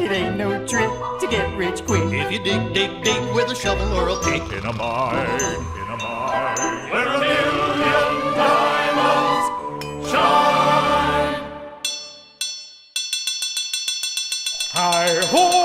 It ain't no trick to get rich quick. If you dig, dig, dig with a shovel or a pick In a mine, where a million diamonds shine. hi-ho!